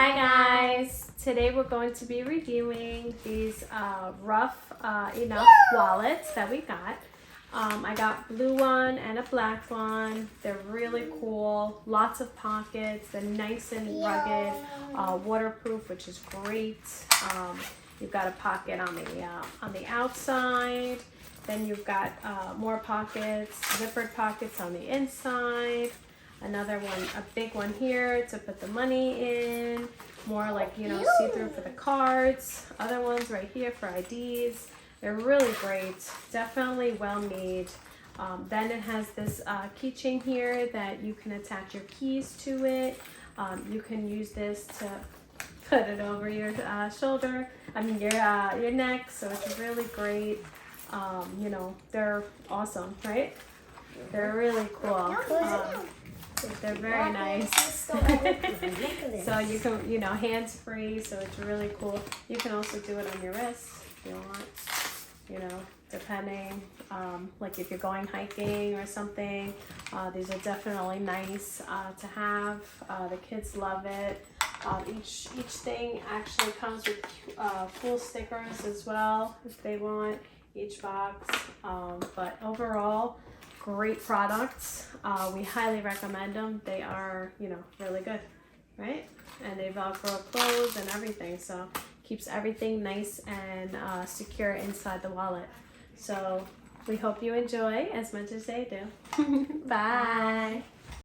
Hi guys! Today we're going to be reviewing these rough enough wallets that we got. I got blue one and a black one. They're really cool. Lots of pockets. They're nice and rugged, waterproof, which is great. You've got a pocket on the outside. Then you've got more pockets, zippered pockets on the inside. Another one, a big one here to put the money in. More like, you know, see-through for the cards. Other ones right here for IDs. They're really great. Definitely well made. Then it has this keychain here that you can attach your keys to it. You can use this to put it over your shoulder. I mean your neck. So it's really great. You know, they're awesome, right? They're really cool. They're very nice. So you can, you know, hands free, so it's really cool. You can also do it on your wrist if you want, you know, depending, like if you're going hiking or something. These are definitely nice to have. The kids love it. Each thing actually comes with full stickers as well if they want, each box. But overall, great products. We highly recommend them. They are, you know, really good, right? And they Velcro close and everything, so keeps everything nice and secure inside the wallet. So we hope you enjoy as much as they do. Bye.